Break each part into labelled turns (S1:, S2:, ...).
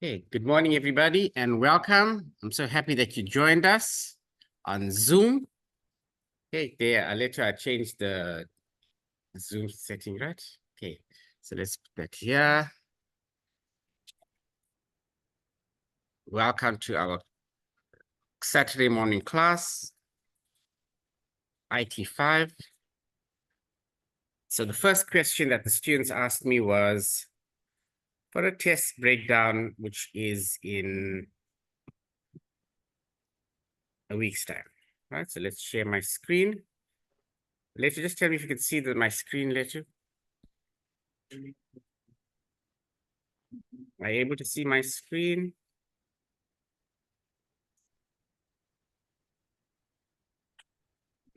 S1: Okay, good morning, everybody, and welcome. I'm so happy that you joined us on Zoom. Okay, there, later I changed the Zoom setting, right? Okay, so let's put that here. Welcome to our Saturday morning class, IT5. So the first question that the students asked me was for a test breakdown, which is in a week's time, right? So let's share my screen. Later, just tell me if you can see my screen later. Are you able to see my screen?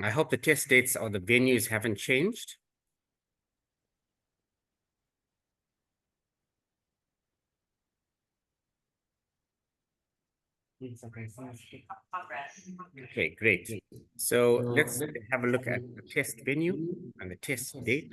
S1: I hope the test dates or the venues haven't changed. Okay, great. So let's have a look at the test venue and the test date.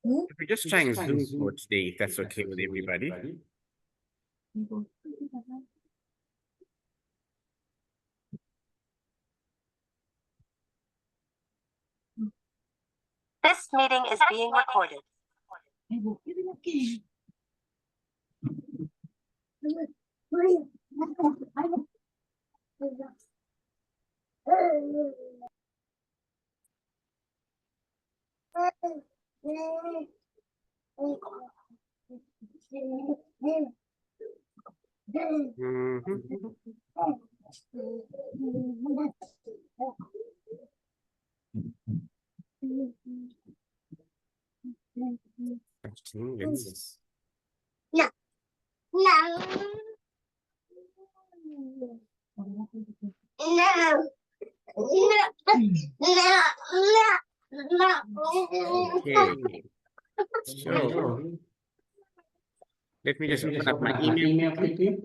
S1: If we're just trying Zoom for today, if that's okay with everybody.
S2: This meeting is being recorded.
S1: Let's Okay. So let me just open up my email quickly.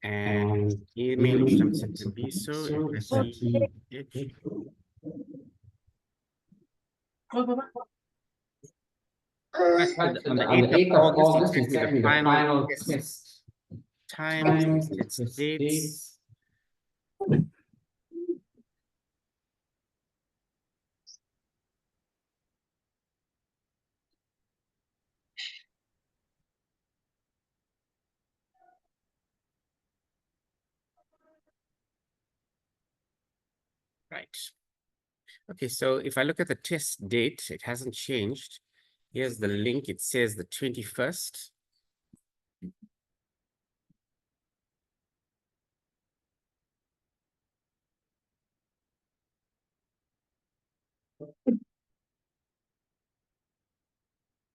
S1: And email is from B. So if I see it. On the 8th of August, it sent me the final test times, test dates. Right. Okay, so if I look at the test date, it hasn't changed. Here's the link. It says the 21st.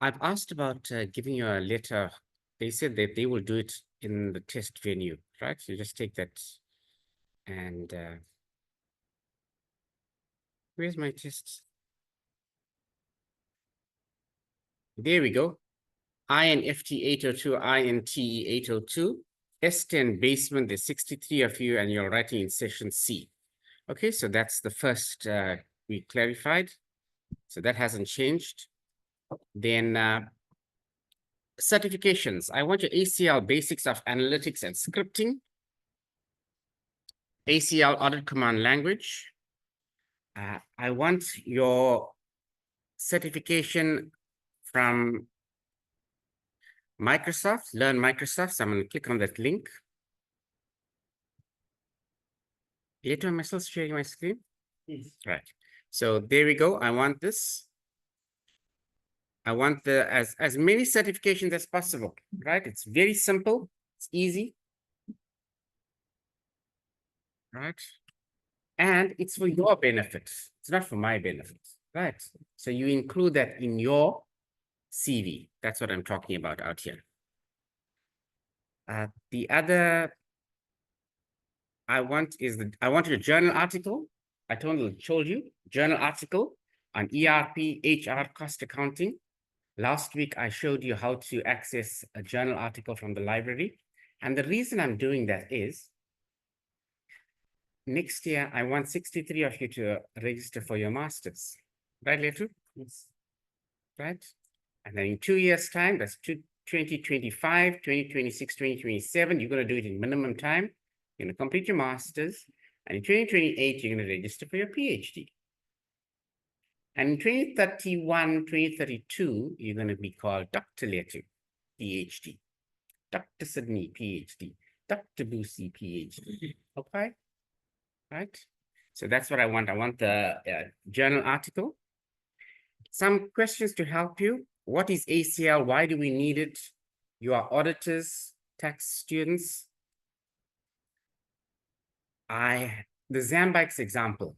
S1: I've asked about giving you a letter. They said that they will do it in the test venue, right? So you just take that and where's my test? There we go. INFT 802, INTE 802, S10 basement, there's 63 of you and you're writing in session C. Okay, so that's the first we clarified. So that hasn't changed. Then certifications. I want your ACL basics of analytics and scripting, ACL audit command language. I want your certification from Microsoft, Learn Microsoft. So I'm going to click on that link. Later, am I still sharing my screen? Yes. Right. So there we go. I want this. I want the as many certifications as possible, right? It's very simple. It's easy. Right? And it's for your benefit. It's not for my benefit, right? So you include that in your CV. That's what I'm talking about out here. The other I want a journal article. I told you, journal article on ERP, HR, cost accounting. Last week, I showed you how to access a journal article from the library. And the reason I'm doing that is next year, I want 63 of you to register for your masters. Right, Letu? Yes. Right? And then in 2 years' time, that's 2025, 2026, 2027, you're going to do it in minimum time. You're going to complete your masters. And in 2028, you're going to register for your PhD. And in 2031, 2032, you're going to be called Dr. Letu, PhD. Dr. Sydney, PhD. Dr. Busi, PhD. Okay? Right? So that's what I want. I want the journal article. Some questions to help you. What is ACL? Why do we need it? You are auditors, tax students. The Zambikes example.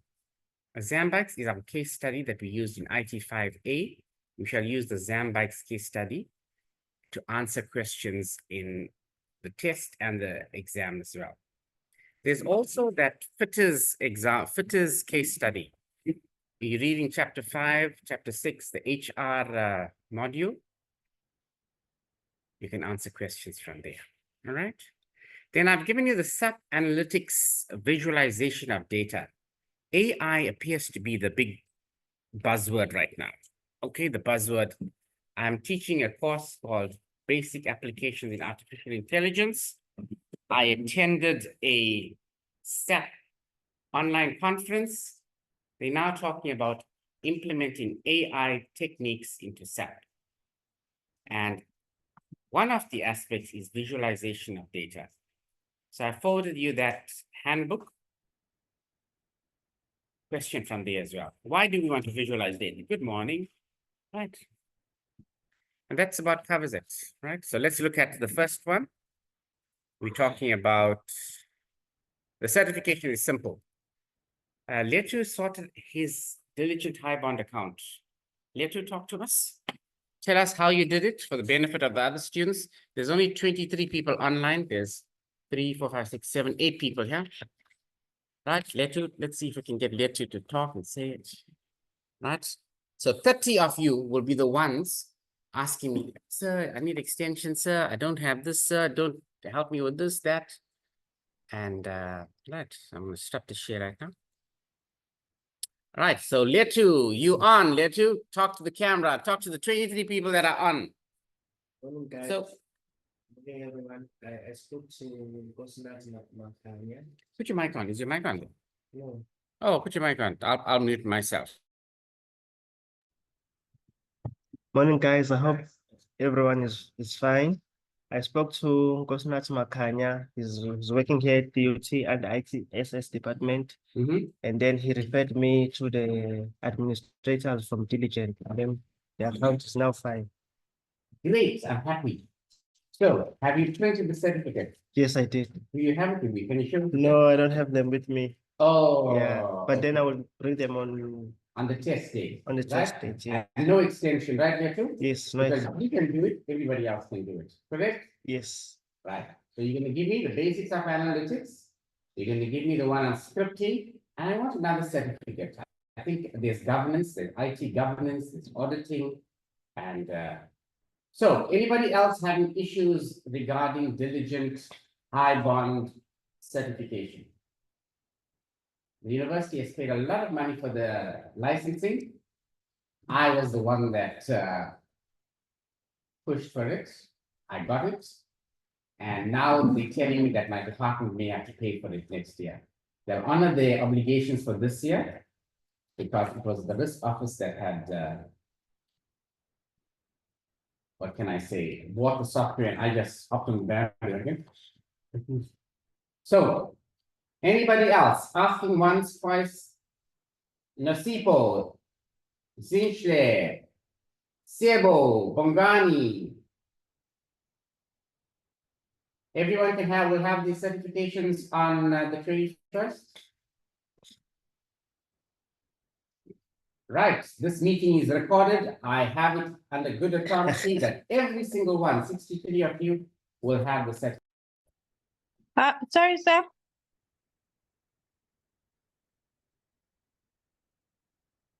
S1: A Zambikes is our case study that we used in IT5A. We shall use the Zambikes case study to answer questions in the test and the exam as well. There's also that fitters case study. You're reading chapter 5, chapter 6, the HR module. You can answer questions from there. All right. Then I've given you the SAP analytics visualization of data. AI appears to be the big buzzword right now. Okay, the buzzword. I'm teaching a course called Basic Applications in Artificial Intelligence. I attended a SAP online conference. They're now talking about implementing AI techniques into SAP. And one of the aspects is visualization of data. So I forwarded you that handbook. Question from there as well. Why do we want to visualize data? Good morning. Right. And that's about covers it, right? So let's look at the first one. We're talking about the certification is simple. Letu sorted his diligent high bond account. Letu, talk to us. Tell us how you did it for the benefit of the other students. There's only 23 people online. There's 3, 4, 5, 6, 7, 8 people here. Right, Letu, let's see if we can get Letu to talk and say it. Right? So 30 of you will be the ones asking me, sir, I need extension, sir. I don't have this, sir. Don't help me with this, that. And right, I'm going to stop the share right now. All right, so Letu, you on, Letu, talk to the camera, talk to the 23 people that are on.
S3: Morning, guys.
S1: So,
S3: Morning, everyone. I spoke to Makanya.
S1: put your mic on. Is your mic on?
S3: No.
S1: Oh, put your mic on. I'll mute myself.
S3: Morning, guys. I hope everyone is fine. I spoke to Gosnat Makanya. He's working here at the UT and the ITSS department. And then he referred me to the administrators from Diligent. And then the account is now fine.
S1: Great, I'm happy. So, have you printed the certificate?
S3: Yes, I did.
S1: Do you have it with you? Can you show me?
S3: No, I don't have them with me.
S1: Oh,
S3: Yeah, but then I will bring them on
S1: the test day.
S3: the
S1: right?
S3: test date. Yeah.
S1: And no extension, right, Letu?
S3: Yes,
S1: Because
S3: nice.
S1: you can do it, everybody else can do it. Correct?
S3: Yes.
S1: Right. So you're going to give me the basics of analytics. You're going to give me the one on scripting. And I want another certificate. I think there's governance, there's IT governance, there's auditing. And so anybody else having issues regarding diligent high bond certification? The university has paid a lot of money for the licensing. I was the one that pushed for it. I got it. And now they're telling me that my department may have to pay for it next year. They'll honor their obligations for this year because it was the risk office that had, what can I say, bought the software and I just hopped on the bandwagon. So, anybody else asking once, twice? Nasipo, Zinchle, Sebo, Bongani. Everyone will have these certifications on the 21st. Right, this meeting is recorded. I have it under good authority that every single one, 63 of you, will have the certificate.
S4: Sorry, sir.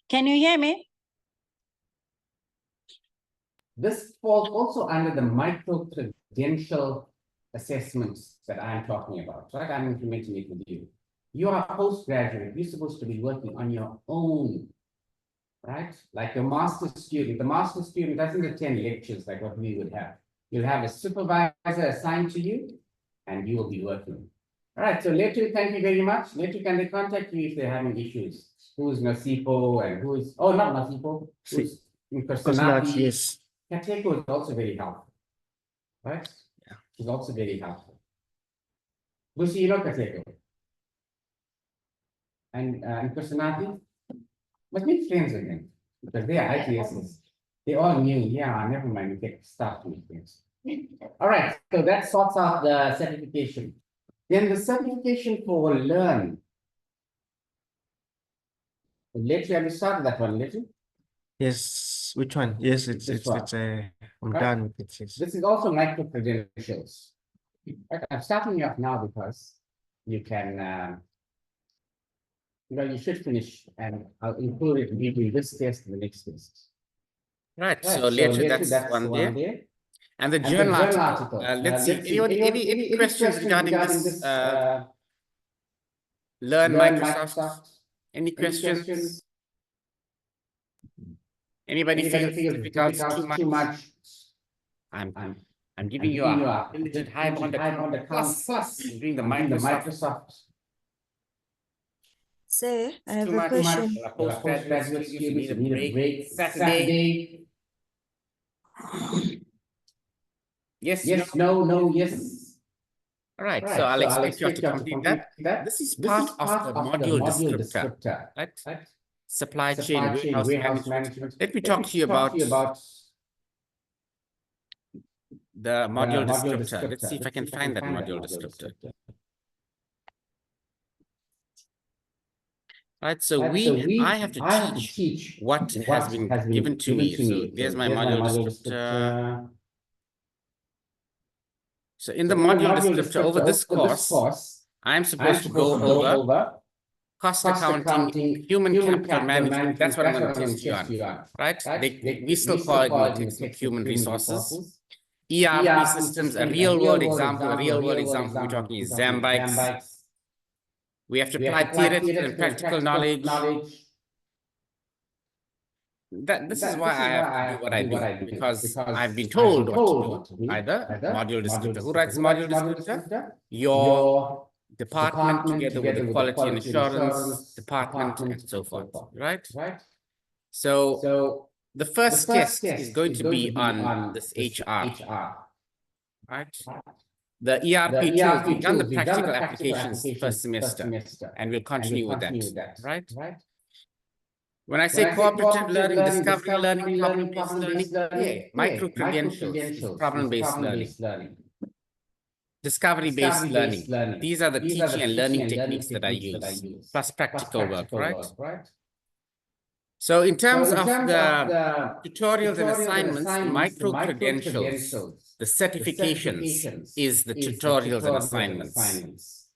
S4: Can you hear me?
S1: This falls also under the micro-credential assessments that I'm talking about, right? I'm implementing it with you. You are a postgraduate, you're supposed to be working on your own, right? Like your master's student, the master's student doesn't attend lectures like what we would have. You'll have a supervisor assigned to you, and you will be working. All right, so Letu, thank you very much. Letu, can they contact you if they're having issues? Who's Nasipo and who's, oh, not Nasipo, who's
S3: Kosonati, yes.
S1: Kateko is also very helpful, right?
S3: Yeah.
S1: She's also very helpful. Lucy, you know Kateko? And Kosonati? Must be friends with them, because they are ITSs. They all knew, yeah, never mind, we get stuff to make friends. All right, so that sorts out the certification. Then the certification for Learn. Later, have you started that one, Later?
S3: Yes, which one? Yes,
S1: This
S3: it's
S1: one.
S3: I'm
S1: Right.
S3: done with it. Yes.
S1: This is also micro credentials. Okay, I'm starting you off now because you can, you should finish, and I'll include it between this test and the next test. Right, so later that's one there. And the journal article. Let's see, any questions regarding this, Learn Microsoft? Any questions? Anybody feel difficult too much? I'm giving you a limited high on the plus doing the Microsoft.
S2: Sir, I have
S1: Too
S2: a
S1: much.
S2: question.
S1: You're a postgraduate student, you need a break. Saturday. Yes, no, yes. All right, so I'll expect you to complete that. This is part of the module descriptor, right? Supply chain, warehouse management. Let me talk to you about the module descriptor. Let's see if I can find that module descriptor. Right, so I have to teach what has been given to me. So there's my module descriptor. So in the module descriptor over this course, I'm supposed to go over cost accounting, human capital management. That's what I'm going to test you on, right? We still call it in the textbook human resources. ERP systems, a real world example, we're talking is Zambikes. We have to apply theoretical and practical knowledge. This is why I have to do what I do, because I've been told what to do. Either module descriptor. Who writes module descriptor? Your department together with the quality and assurance department and so forth, right? So the first test is going to be on this HR, right? The ERP tools, we've done the practical applications first semester, and we'll continue with that, right? When I say cooperative learning, discovery learning, problem-based learning, yeah, micro-credentials is problem-based learning. Discovery-based learning. These are the teaching and learning techniques that I use, plus practical work, right? So in terms of the tutorials and assignments, the micro-credentials, the certifications is the tutorials and assignments.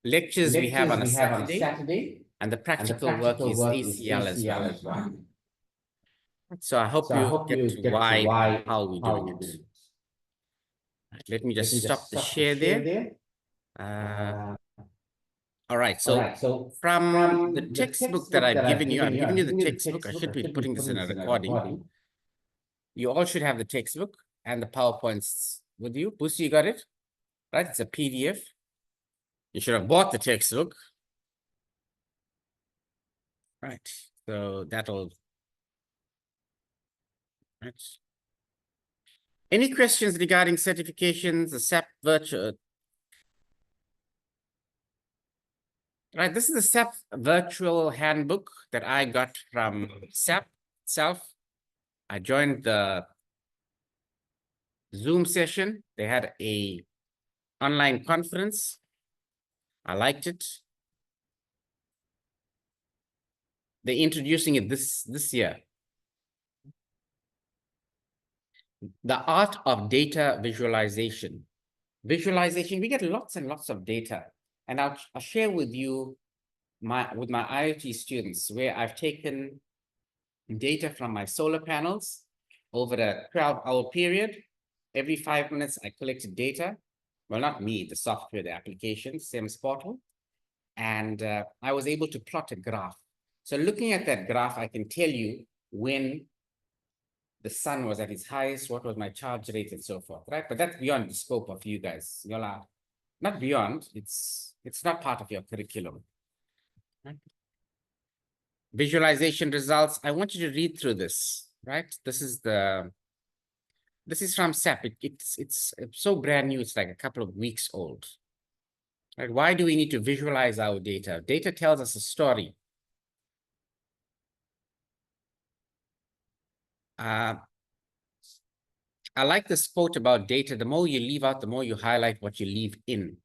S1: Lectures we have on a Saturday. And the practical work is ACL as well. So I hope you get to why and how we're doing it. Right, let me just stop the share there. All right, so from the textbook that I've given you the textbook. I should be putting this in a recording. You all should have the textbook and the PowerPoints with you. Busi, you got it? Right, it's a PDF. You should have bought the textbook. Right, so that'll. Right. Any questions regarding certifications, the SAP virtual? Right, this is the SAP virtual handbook that I got from SAP itself. I joined the Zoom session. They had a online conference. I liked it. They're introducing it this year. The art of data visualization. Visualization, we get lots and lots of data. And I'll share with you with my IoT students where I've taken data from my solar panels over a 12-hour period. Every 5 minutes, I collected data. Well, not me, the software, the application, SIMS portal. And I was able to plot a graph. So looking at that graph, I can tell you when the sun was at its highest, what was my charge rate, and so forth, right? But that's beyond the scope of you guys. You're not beyond, it's not part of your curriculum. Right? Visualization results. I want you to read through this, right? This is from SAP. It's so brand new, it's like a couple of weeks old. Right? Why do we need to visualize our data? Data tells us a story. I like this quote about data. The more you leave out, the more you highlight what you leave in.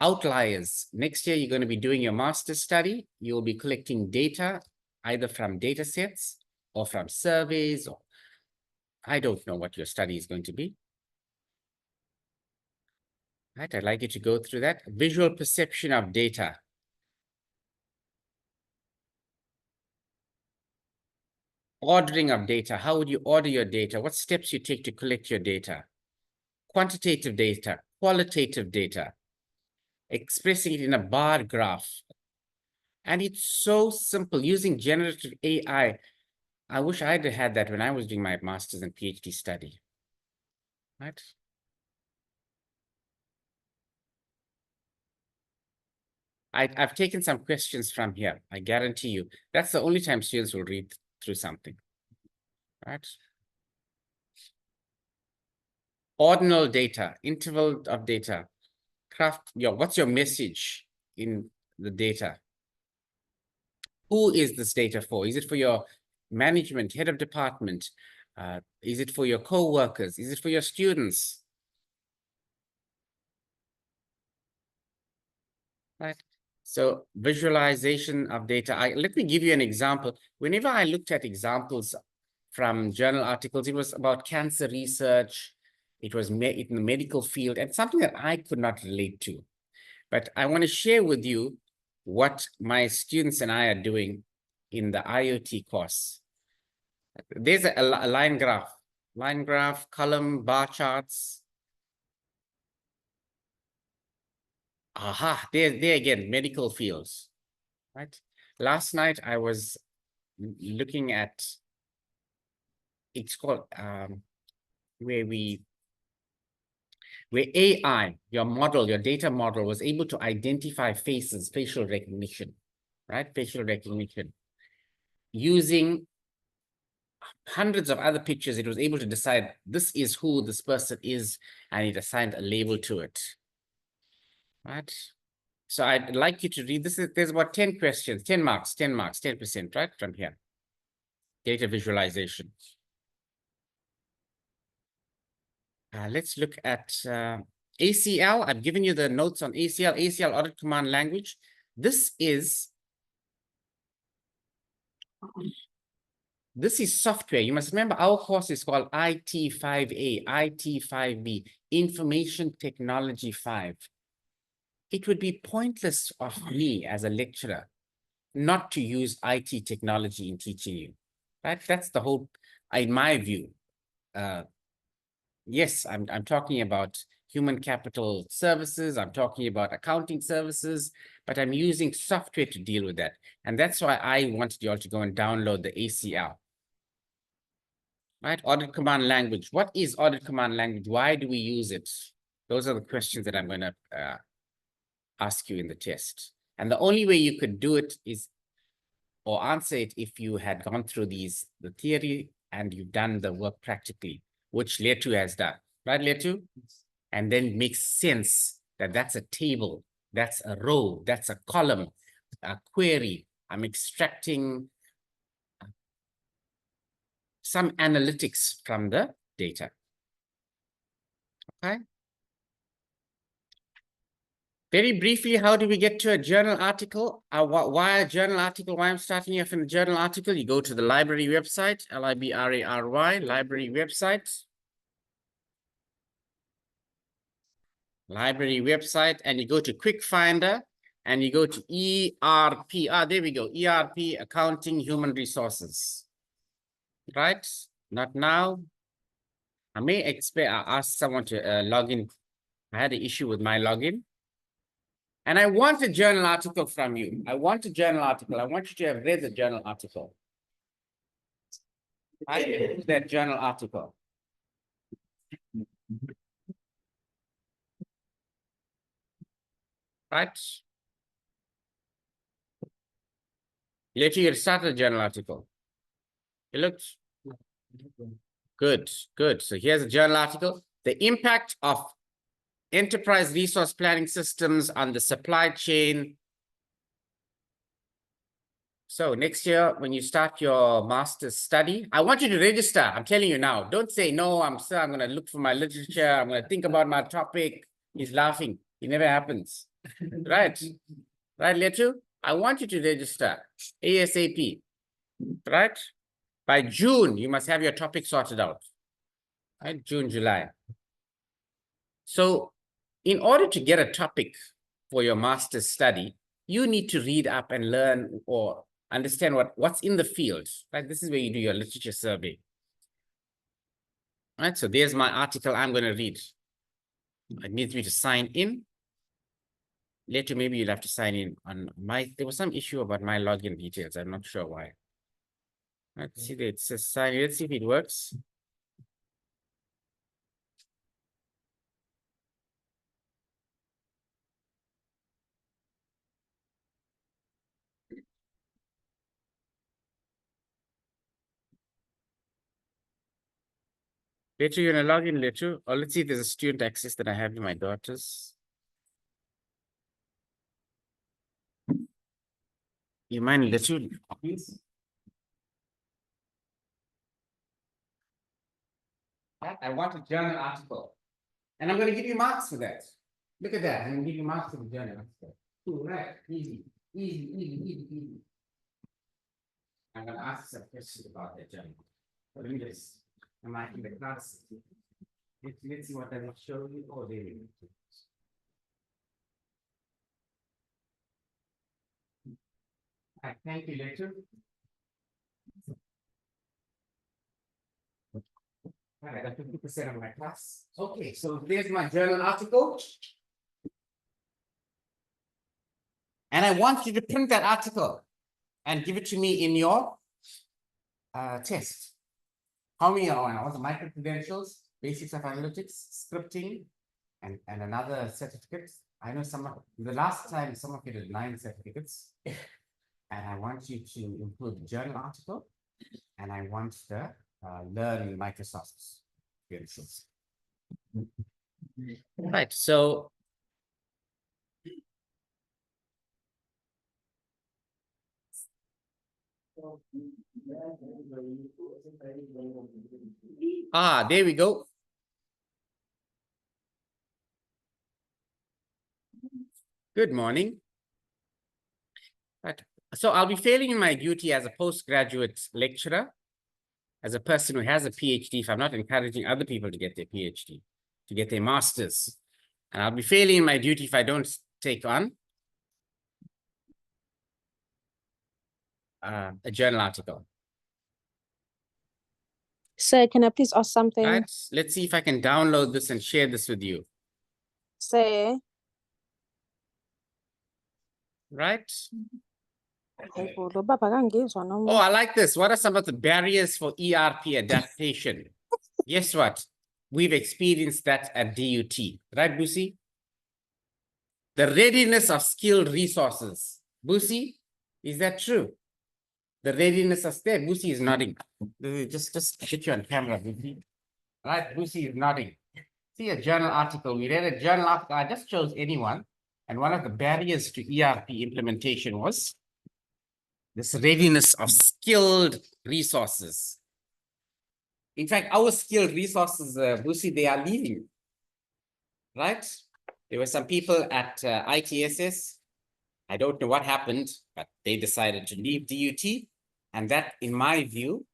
S1: Outliers. Next year, you're going to be doing your master's study. You'll be collecting data, either from data sets or from surveys, or I don't know what your study is going to be. Right, I'd like you to go through that. Visual perception of data. Ordering of data. How would you order your data? What steps you take to collect your data? Quantitative data, qualitative data, expressing it in a bar graph. And it's so simple using generative AI. I wish I'd had that when I was doing my master's and PhD study. Right? I've taken some questions from here. I guarantee you. That's the only time students will read through something. Right? Ordinal data, interval of data. What's your message in the data? Who is this data for? Is it for your management, head of department? Is it for your co-workers? Is it for your students? Right. So visualization of data. Let me give you an example. Whenever I looked at examples from journal articles, it was about cancer research. It was in the medical field and something that I could not relate to. But I want to share with you what my students and I are doing in the IoT course. There's a line graph, column, bar charts. Aha, there again, medical fields, right? Last night I was looking at, it's called, where AI, your data model was able to identify faces, facial recognition, right? Facial recognition. Using hundreds of other pictures, it was able to decide this is who this person is, and it assigned a label to it. Right? So I'd like you to read this. There's about 10 questions, 10 marks, 10%, right? From here. Data visualization. Let's look at ACL. I've given you the notes on ACL Audit Command Language. This is software. You must remember our course is called IT5A, IT5B, Information Technology 5. It would be pointless of me as a lecturer not to use IT technology in teaching you, right? That's the whole, in my view. Yes, I'm talking about human capital services. I'm talking about accounting services, but I'm using software to deal with that. And that's why I wanted you all to go and download the ACL. Right? Audit command language. What is audit command language? Why do we use it? Those are the questions that I'm going to ask you in the test. And the only way you could do it is, or answer it, if you had gone through the theory and you've done the work practically, which Letu has done, right, Letu? And then it makes sense that that's a table, that's a row, that's a column, a query. I'm extracting some analytics from the data. Okay. Very briefly, how do we get to a journal article? Why a journal article? Why I'm starting off in a journal article? You go to the library website, LIBRARY, library website. Library website, and you go to Quick Finder, and you go to ERP. There we go, ERP, Accounting, Human Resources. Right? Not now. I may ask someone to log in. I had an issue with my login. And I want a journal article from you. I want a journal article. I want you to have read the journal article. I read that journal article. Right? Later you start the journal article. It looks good, good. So here's a journal article. The impact of enterprise resource planning systems on the supply chain. So next year, when you start your master's study, I want you to register. I'm telling you now. Don't say, no, I'm going to look for my literature. I'm going to think about my topic. He's laughing. It never happens. Right? Right, Letu? I want you to register ASAP. Right? By June, you must have your topic sorted out. Right? June, July. So in order to get a topic for your master's study, you need to read up and learn or understand what's in the field. Right? This is where you do your literature survey. Right? So there's my article I'm going to read. It needs me to sign in. Later, maybe you'll have to sign in on my, there was some issue about my login details. I'm not sure why. Let's see, it says sign in. Let's see if it works. Later, you're gonna log in later. Or let's see if there's a student access that I have to my daughters. You mind later, please? I want a journal article. And I'm going to give you marks for that. Look at that. I'm going to give you marks for the journal article. Cool, right? Easy, easy, easy, easy, easy. I'm going to ask some questions about that journal. But let me just, am I in the class? Let's see what I will show you. Oh, there we go. All right, thank you, later. All right, I got 50% of my class. Okay, so there's my journal article. And I want you to print that article and give it to me in your test. How many are on? I want the micro credentials, basics of analytics, scripting, and another certificate. I know the last time some of you did 9 certificates. And I want you to include the journal article, and I want the learn Microsoft credentials. Right, so there we go. Good morning. Right. So I'll be failing in my duty as a postgraduate lecturer, as a person who has a PhD, if I'm not encouraging other people to get their PhD, to get their masters. And I'll be failing in my duty if I don't take on a journal article.
S5: Sir, can I please ask something?
S1: Right. Let's see if I can download this and share this with you.
S5: Sir.
S1: Right.
S5: Oh,
S1: Oh, I like this. What are some of the barriers for ERP adaptation? Guess what? We've experienced that at DUT. Right, Busi? The readiness of skilled resources. Busi, is that true? The readiness of there. Busi is nodding. Just get you on camera, Busi. Right, Busi is nodding. See a journal article. We read a journal article. I just chose anyone. And one of the barriers to ERP implementation was this readiness of skilled resources. In fact, our skilled resources, Busi, they are leaving. Right? There were some people at ITSS. I don't know what happened, but they decided to leave DUT. And that, in my view,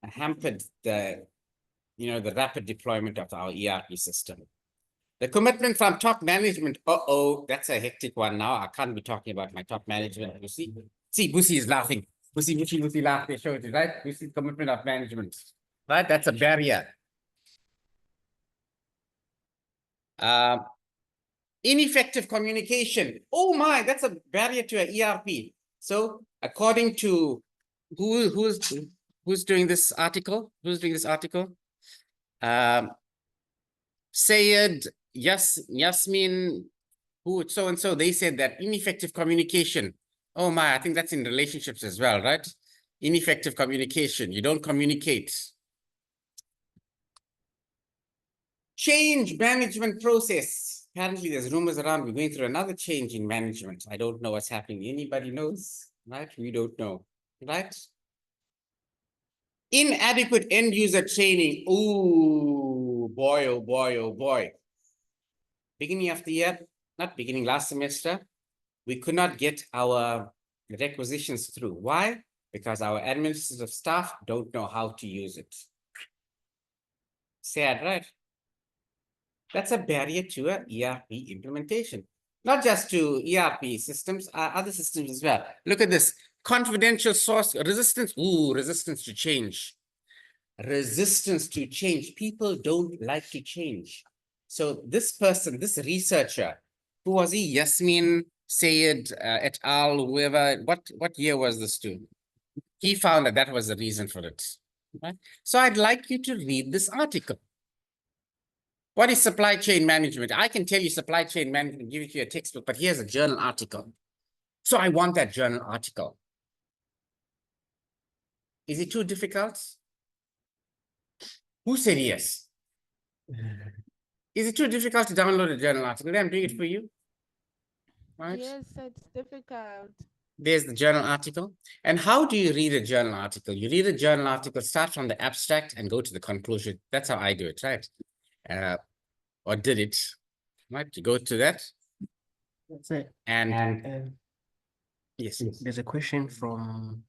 S1: hampered the rapid deployment of our ERP system. The commitment from top management, that's a hectic one now. I can't be talking about my top management. You see, Busi is laughing. Busi laughed. They showed it, right? Busi, commitment of management. right? That's a barrier. Ineffective communication. Oh my, that's a barrier to an ERP. So according to who's doing this article? Who's doing this article? Sayed, Yasmin, who so and so, they said that ineffective communication. Oh my, I think that's in relationships as well, right? Ineffective communication. You don't communicate. Change management process. Apparently, there's rumors around we're going through another change in management. I don't know what's happening. Anybody knows, right? We don't know, right? Inadequate end user training. Oh boy, oh boy, oh boy. Beginning of the year, not beginning, last semester, we could not get our requisitions through. Why? Because our administrative staff don't know how to use it. Sad, right? That's a barrier to a ERP implementation. Not just to ERP systems, other systems as well. Look at this. Confidential source resistance. Ooh, resistance to change. Resistance to change. People don't like to change. So this person, this researcher, who was he? Yasmin Sayed et al. Whoever. What year was this to? He found that that was the reason for it. Right? So I'd like you to read this article. What is supply chain management? I can tell you supply chain management, give it to you a textbook, but here's a journal article. So I want that journal article. Is it too difficult? Who said yes? Is it too difficult to download a journal article? I'm doing it for you. Right?
S4: Yes, it's difficult.
S1: There's the journal article. And how do you read a journal article? You read a journal article, start from the abstract and go to the conclusion. That's how I do it, right? Or did it, right? You go to that.
S3: That's it.
S1: And yes.
S3: There's a question from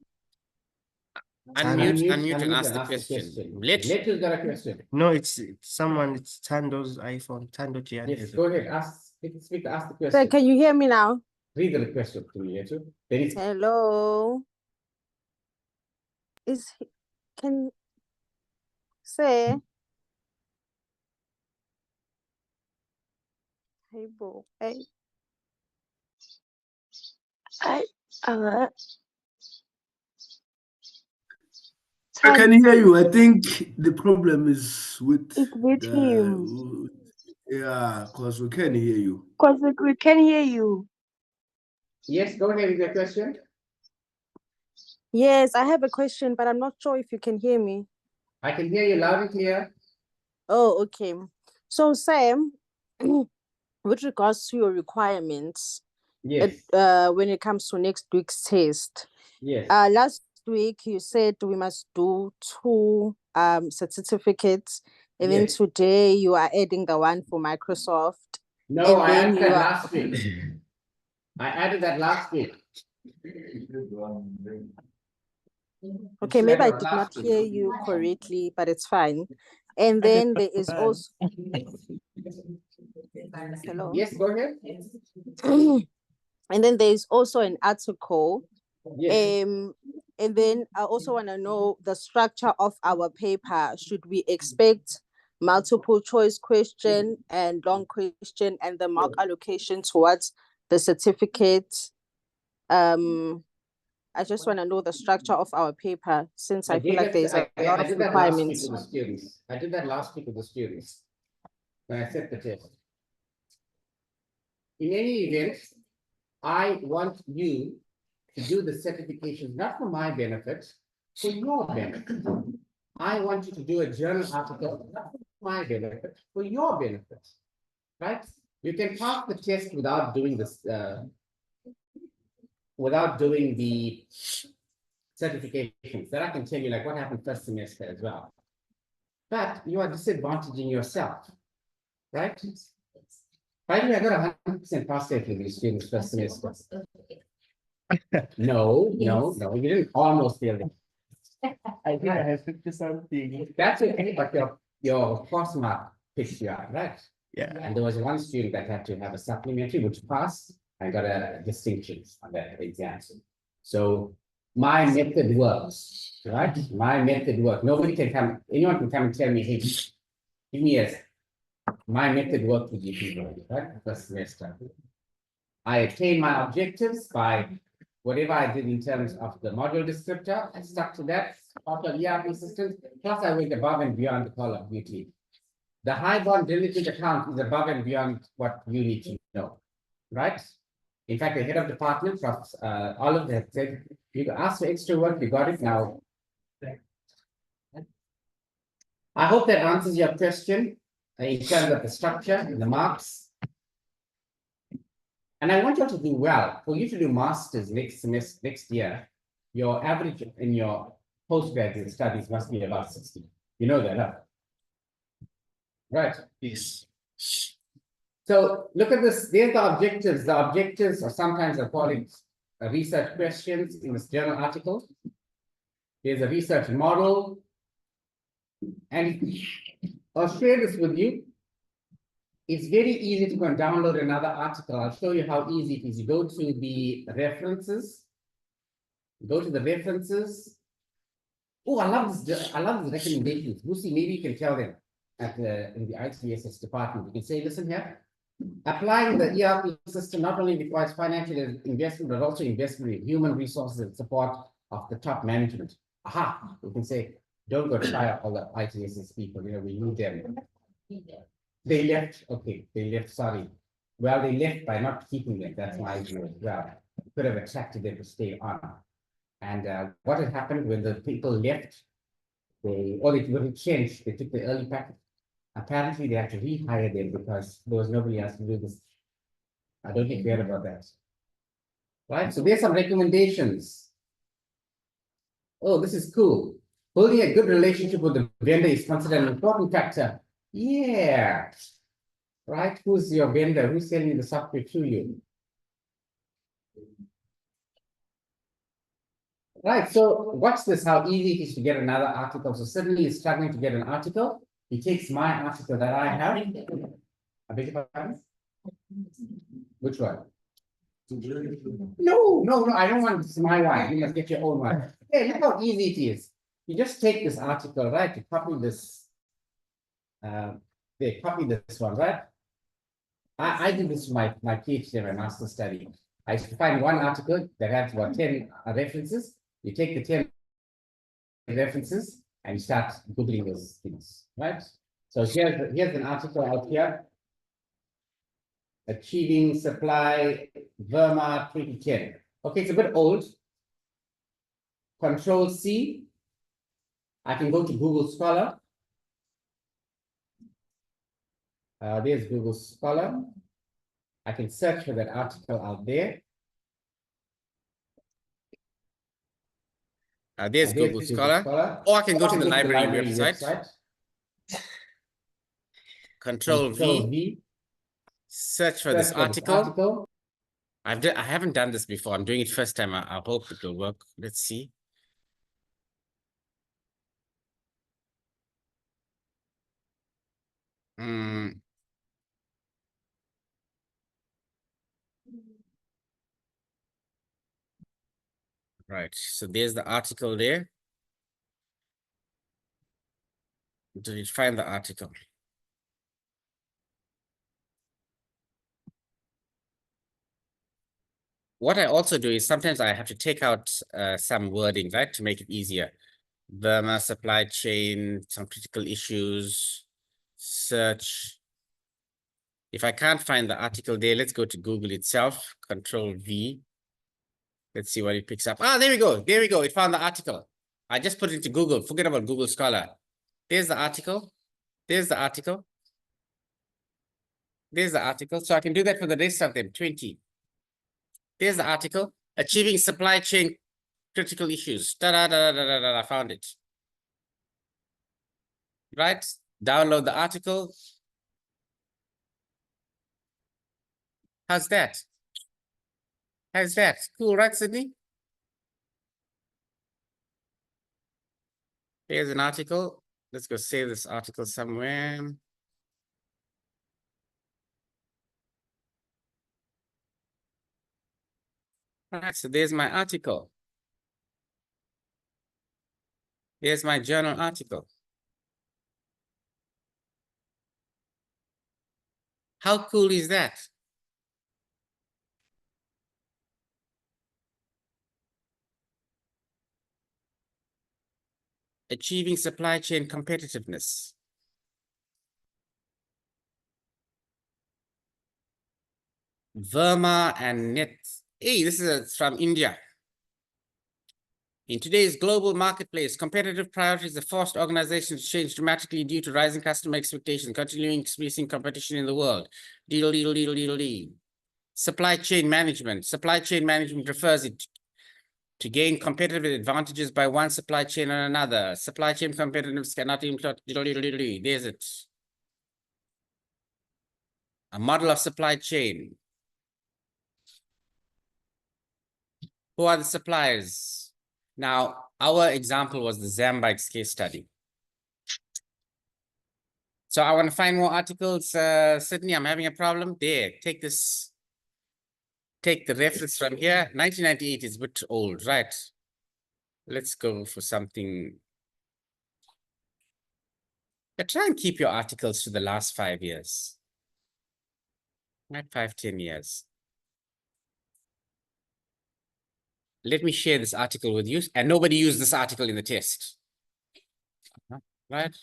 S1: Unmute and ask the question. Let's got a question.
S3: no, it's someone. It's Tando's iPhone. Tando Gian.
S1: Yes, go ahead. Ask the question.
S5: Sir, can you hear me now?
S1: Read the question to me, Letu. There is
S5: Hello. Can say hey bro. Hey.
S2: uh,
S6: I can hear you. I think the problem is with
S2: it's with him.
S6: yeah, because we can hear you.
S2: Because we can hear you.
S1: yes, go ahead with your question.
S5: Yes, I have a question, but I'm not sure if you can hear me.
S1: I can hear you loud and clear.
S5: Oh, okay. So Sam, with regards to your requirements,
S1: Yes,
S5: when it comes to next week's test,
S1: yes.
S5: last week you said we must do 2 certificates, and then
S1: Yes.
S5: today you are adding the one for Microsoft.
S1: No,
S5: and
S1: I
S5: then
S1: added
S5: you
S1: that
S5: are-
S1: last week. I added that last week.
S5: Okay, maybe I
S1: Added
S5: did
S1: last
S5: not
S1: week.
S5: hear you correctly, but it's fine. And then there is also hello.
S1: Yes, go ahead.
S5: And then there is also an article.
S1: Yes.
S5: And then I also want to know the structure of our paper. Should we expect multiple choice question and long question and the mark allocation towards the certificate? I just want to know the structure of our paper, since I feel like there's a lot
S1: I
S5: of
S1: did that last week
S5: requirements.
S1: with the students. I did that last week with the students when I set the test. In any event, I want you to do the certification, not for my benefit, for your benefit. I want you to do a journal article, not for my benefit, for your benefit. Right? You can pass the test without doing this, without doing the certifications. That I can tell you, like what happened first semester as well. But you are disadvantaging yourself, right? By the way, I got 100% pass rate with these students first semester. No, you didn't almost fail it.
S3: I think I have 50 something.
S1: That's okay, but your course mark picks you out, right?
S3: Yeah.
S1: And there was one student that had to have a supplementary, which passed and got a distinction on that exam. So my method works, right? My method works. Nobody can come, anyone can come and tell me, hey, give me my method worked with you people, right? First semester. I attained my objectives by whatever I did in terms of the module descriptor. I stuck to that part of ERP systems. Plus, I went above and beyond the call of duty. The high bond diligent account is above and beyond what you need to know, right? In fact, the head of department, all of them said, you asked for extra work, you got it now. I hope that answers your question in terms of the structure and the marks. And I want you to do well. For you to do masters next semester, next year, your average in your postgraduate studies must be about 60. You know that, huh? Right.
S3: Yes.
S1: So look at this. There's the objectives. The objectives, or sometimes I call it research questions in this journal article. There's a research model. And I'll share this with you. It's very easy to go and download another article. I'll show you how easy it is. You go to the references. Go to the references. Oh, I love this. I love these recommendations. Lucy, maybe you can tell them in the ITSS department. You can say, listen here. Applying the ERP system not only requires financial investment, but also investment in human resources and support of the top management. Aha, you can say, don't go try out all the ITSS people, you know, we need them. They left, okay, they left, sorry. Well, they left by not keeping them, that's my view as well. Could have attracted them to stay on. And what had happened when the people left, it changed, they took the early package. Apparently, they had to rehire them because there was nobody else to do this. I don't think we heard about that. Right, so there's some recommendations. Oh, this is cool. Building a good relationship with the vendor is considered an important factor. Yeah. Right, who's your vendor? Who's selling the software to you? Right, so watch this, how easy it is to get another article. So suddenly you're struggling to get an article. He takes my article that I have. I beg your pardon? Which one? No, I don't want this my one. You must get your own one. Hey, look how easy it is. You just take this article, right? You copy this. They copy this one, right? I did this for my PhD, my master's study. I find one article that has about 10 references. You take the 10 references and you start Googling those things, right? So here's an article out here. Achieving Supply Verma 2010. Okay, it's a bit old. Control C. I can go to Google Scholar. There's Google Scholar. I can search for that article out there. There's Google Scholar. Or I can go to the library website. Control V. Search for this article. I haven't done this before. I'm doing it first time. I hope it will work. Let's see. Right. So there's the article there. Did you find the article? What I also do is sometimes I have to take out some wording, right, to make it easier. Burma supply chain, some critical issues, search. If I can't find the article there, let's go to Google itself, Control V. Let's see what it picks up. Ah, there we go. There we go. It found the article. I just put it into Google. Forget about Google Scholar. There's the article. There's the article. There's the article. So I can do that for the rest of them, 20. There's the article. Achieving supply chain critical issues. I found it. Right? Download the article. How's that? How's that? Cool, right, Sydney? Here's an article. Let's go save this article somewhere. All right, so there's my article. Here's my journal article. How cool is that? Achieving supply chain competitiveness. Verma and Net. Hey, this is from India. In today's global marketplace, competitive priorities have forced organizations to change dramatically due to rising customer expectations, continuing increasing competition in the world. Deal. Supply chain management. Supply chain management refers it to gain competitive advantages by one supply chain on another. Supply chain competitiveness cannot include. There's it. A model of supply chain. Who are the suppliers? Now, our example was the Zambikes case study. So I want to find more articles. Sydney, I'm having a problem. There, take this. Take the reference from here. 1998 is a bit old, right? Let's go for something. But try and keep your articles to the last 5 years. Not 5-10 years. Let me share this article with you. And nobody used this article in the test. Right?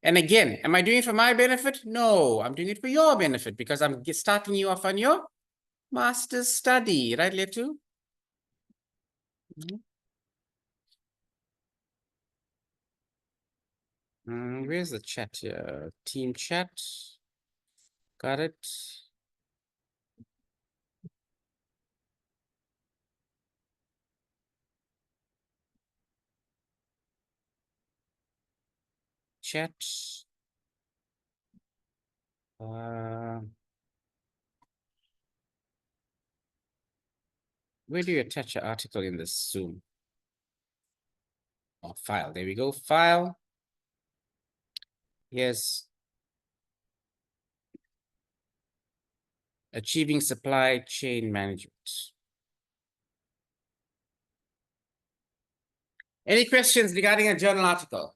S1: And again, am I doing it for my benefit? No, I'm doing it for your benefit because I'm starting you off on your master's study, right, Letu? Where's the chat here? Team chat. Got it. Chat. Where do you attach an article in this Zoom? Oh, file. There we go. File. Yes. Achieving supply chain management. Any questions regarding a journal article?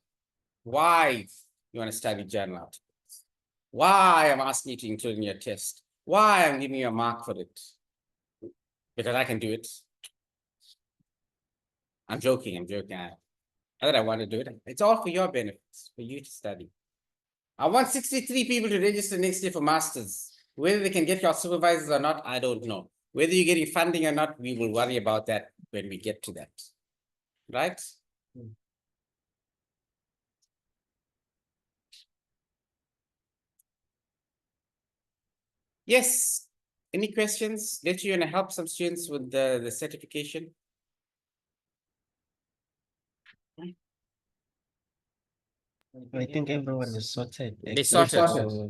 S1: Why you want to study journal articles? Why I'm asking you to include in your test? Why I'm giving you a mark for it? Because I can do it. I'm joking. Not that I want to do it. It's all for your benefits, for you to study. I want 63 people to register next year for masters. Whether they can get your supervisors or not, I don't know. Whether you're getting funding or not, we will worry about that when we get to that. Right? Yes. Any questions? Let you want to help some students with the certification?
S3: I think everyone is sorted.
S1: They sorted.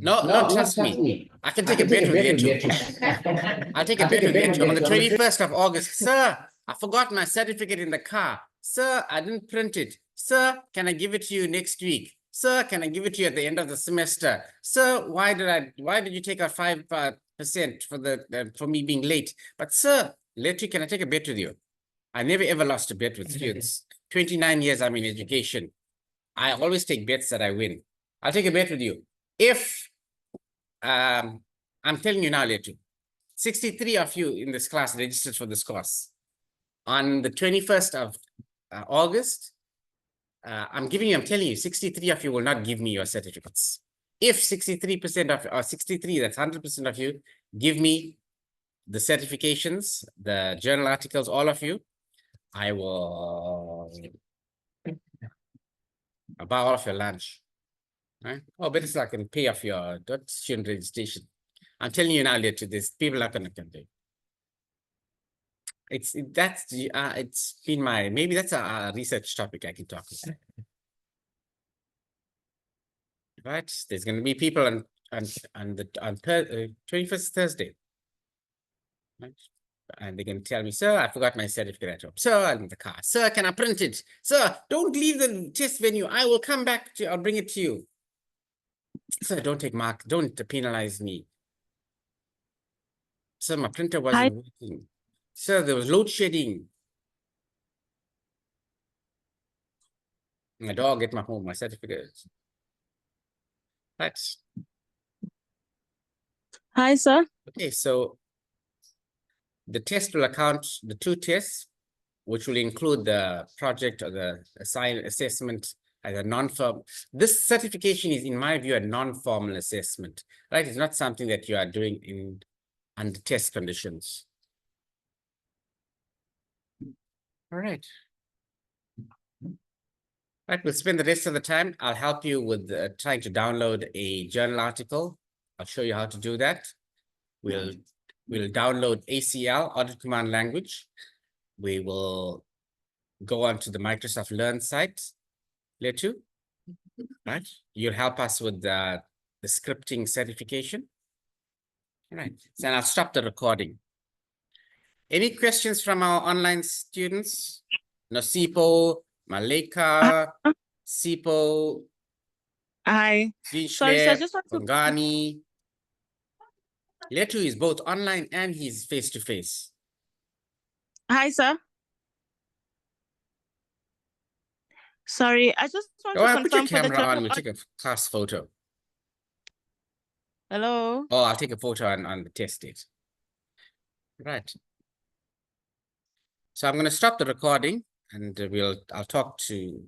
S1: No, trust me. I can take a bet with Letu. I'll take a bet with Letu. On the 21st of August, sir, I forgot my certificate in the car. Sir, I didn't print it. Sir, can I give it to you next week? Sir, can I give it to you at the end of the semester? Sir, why did you take out 5% for me being late? But sir, Letu, can I take a bet with you? I never ever lost a bet with students. 29 years I'm in education. I always take bets that I win. I'll take a bet with you. If, I'm telling you now, Letu, 63 of you in this class registered for this course. On the 21st of August, I'm telling you, 63 of you will not give me your certificates. If 63% of, or 63, that's 100% of you, give me the certifications, the journal articles, all of you, I will buy all of your lunch. Right? Oh, but it's like I can pay off your student registration. I'm telling you now, later, this people are going to come there. It's been maybe that's a research topic I can talk about. Right? There's going to be people on 21st Thursday. Right? And they're going to tell me, sir, I forgot my certificate at home. Sir, I'm in the car. Sir, can I print it? Sir, don't leave the test venue. I will come back I'll bring it to you. Sir, don't penalize me. Sir, my printer wasn't working. Sir, there was load shedding. My dog get my certificate. Right.
S7: Hi, sir.
S1: Okay, so the test will account the 2 tests, which will include the project or the assigned assessment as a non-formal. This certification is, in my view, a non-formal assessment, right? It's not something that you are doing under test conditions. All right. Right, we'll spend the rest of the time. I'll help you with trying to download a journal article. I'll show you how to do that. We'll download ACL, Audit Command Language. We will go on to the Microsoft Learn site, layer 2, right? You'll help us with the scripting certification. All right, so I'll stop the recording. Any questions from our online students? Nosipo, Maleka, Sipo,
S7: Hi. Sorry, sir. I
S1: Gishle,
S7: just want to.
S1: Bongani. Layer 2 is both online and he's face-to-face.
S7: Hi, sir. Sorry, I just want
S1: Oh,
S7: to
S1: I'll put your
S7: confirm for the
S1: camera on.
S7: journal.
S1: We'll take a class photo.
S7: Hello.
S1: Oh, I'll take a photo on the test date. Right. So I'm going to stop the recording and I'll talk to